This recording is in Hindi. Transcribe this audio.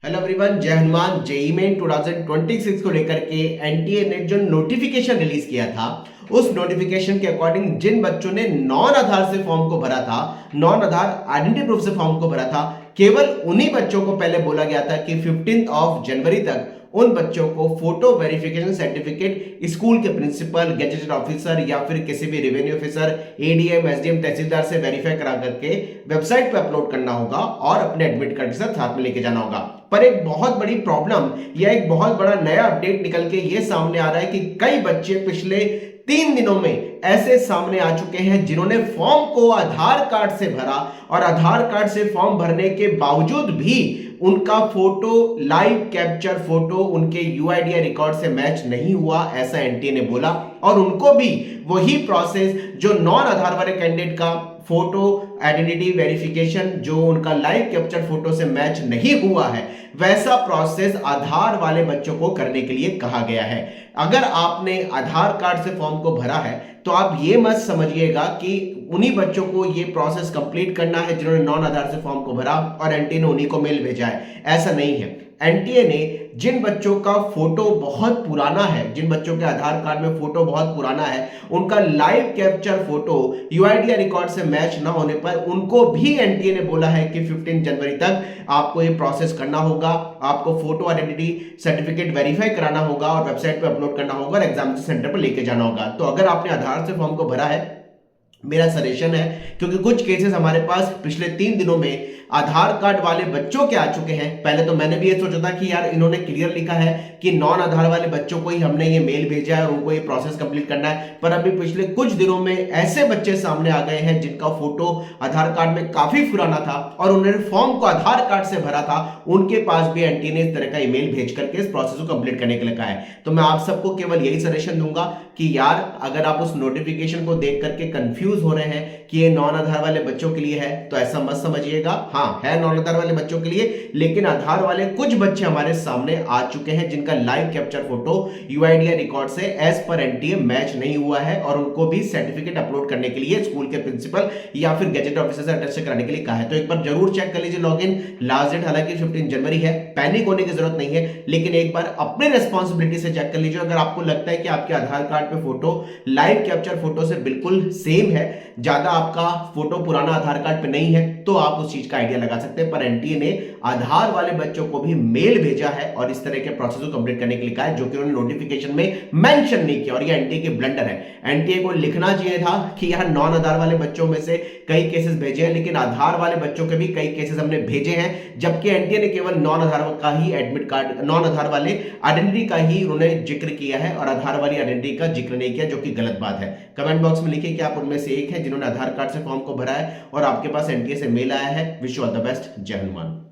हेलो एवरीवन, जय हनुमान। जेईई मेन 2026 को लेकर के एनटीए ने जो नोटिफिकेशन रिलीज किया था, उस नोटिफिकेशन के अकॉर्डिंग जिन बच्चों ने नॉन आधार से फॉर्म को भरा था, नॉन आधार आइडेंटिटी प्रूफ से फॉर्म को भरा था, केवल उन्हीं बच्चों को पहले बोला गया था कि 15 जनवरी तक उन बच्चों को फोटो वेरिफिकेशन सर्टिफिकेट स्कूल के प्रिंसिपल, गैजेटेड ऑफिसर या फिर किसी भी रेवेन्यू ऑफिसर, एडीएम, एसडीएम, तहसीलदार से वेरीफाई करा करके वेबसाइट पे अपलोड करना होगा और अपने एडमिट कार्ड के साथ में लेके जाना होगा। पर एक बहुत बड़ी प्रॉब्लम या एक बहुत बड़ा नया अपडेट निकल के ये सामने आ रहा है कि कई बच्चे पिछले 3 दिनों में ऐसे सामने आ चुके हैं जिन्होंने फॉर्म को आधार कार्ड से भरा और आधार कार्ड से फॉर्म भरने के बावजूद भी उनका फोटो, लाइव कैप्चर फोटो उनके यूआईडीआई रिकॉर्ड से मैच नहीं हुआ, ऐसा एनटीए ने बोला। और उनको भी वही प्रोसेस जो नॉन आधार वाले कैंडिडेट का फोटो आइडेंटिटी वेरिफिकेशन, जो उनका लाइव कैप्चर फोटो से मैच नहीं हुआ है, वैसा प्रोसेस आधार वाले बच्चों को करने के लिए कहा गया है। अगर आपने आधार कार्ड से फॉर्म को भरा है तो आप ये मत समझिएगा कि उन्हीं बच्चों को ये प्रोसेस कंप्लीट करना है जिन्होंने नॉन आधार से फॉर्म को भरा और एनटीए ने उन्हीं को मेल भेजा है, ऐसा नहीं है। एनटीए ने जिन बच्चों का फोटो बहुत पुराना है, जिन बच्चों के आधार कार्ड में फोटो बहुत पुराना है, उनका live capture photo UIDAI record से मैच ना होने पर उनको भी एनटीए ने बोला है कि 15 जनवरी तक आपको ये प्रोसेस करना होगा, आपको फोटो आइडेंटिटी सर्टिफिकेट वेरीफाई कराना होगा और वेबसाइट पे अपलोड करना होगा और एग्जाम सेंटर पर लेके जाना होगा। तो अगर आपने आधार से फॉर्म को भरा है, मेरा सजेशन है, क्योंकि कुछ केसेस हमारे पास पिछले 3 दिनों में आधार कार्ड वाले बच्चों के आ चुके हैं। पहले तो मैंने भी ये सोचा था कि यार इन्होंने क्लियर लिखा है कि नॉन आधार वाले बच्चों को ही हमने ये मेल भेजा है और उनको ये प्रोसेस कंप्लीट करना है, पर अभी पिछले कुछ दिनों में ऐसे बच्चे सामने आ गए हैं जिनका फोटो आधार कार्ड में काफी पुराना था और उन्होंने फॉर्म को आधार कार्ड से भरा था, उनके पास भी एनटीए ने इस तरह का ईमेल भेज करके इस प्रोसेस को कंप्लीट करने के लिए कहा है। तो मैं आप सबको केवल यही सजेशन दूंगा कि यार अगर आप उस नोटिफिकेशन को देख करके कंफ्यूज हो रहे हैं कि ये नॉन आधार वाले बच्चों के लिए है, तो ऐसा मत समझिएगा। हाँ, है नॉन आधार वाले बच्चों के लिए, लेकिन आधार वाले कुछ बच्चे हमारे सामने आ चुके हैं जिनका live capture photo UIDAI record से एज पर एनटीए मैच नहीं हुआ है और उनको भी सर्टिफिकेट अपलोड करने के लिए स्कूल के प्रिंसिपल या फिर गैजेट ऑफिसर से अटेस्ट कराने के लिए कहा है। तो एक बार जरूर चेक कर लीजिए लॉगिन। लास्ट डेट हालांकि 15 जनवरी है, पैनिक होने की जरूरत नहीं है, लेकिन एक बार अपने रेस्पॉन्सिबिलिटी से चेक कर लीजिए। अगर आपको लगता है कि आपके आधार कार्ड पे फोटो लाइव कैप्चर फोटो से बिल्कुल सेम है, ज्यादा आपका फोटो पुराना आधार कार्ड पे नहीं है, तो आप उस चीज का आइडिया लगा सकते हैं। पर एनटीए ने आधार वाले बच्चों को भी मेल भेजा है और इस तरह के प्रोसेस को कंप्लीट करने के लिए कहा है, जो कि उन्होंने नोटिफिकेशन में मेंशन नहीं किया और ये एनटीए की ब्लंडर है। एनटीए को लिखना चाहिए था कि यहां नॉन आधार वाले बच्चों में से कई केसेस भेजे हैं, लेकिन आधार वाले बच्चों के भी कई केसेस हमने भेजे हैं, जबकि एनटीए ने केवल नॉन आधार का ही एडमिट कार्ड, नॉन आधार वाले आइडेंटिटी का ही उन्होंने जिक्र किया है और आधार वाली आइडेंटिटी का जिक्र नहीं किया, जो कि गलत बात है। कमेंट बॉक्स में लिखिए कि आप उनमें से एक हैं जिन्होंने आधार कार्ड से फॉर्म को भरा है और आपके पास एनटीए से मेल आया है। Wish you all the best. जय हनुमान।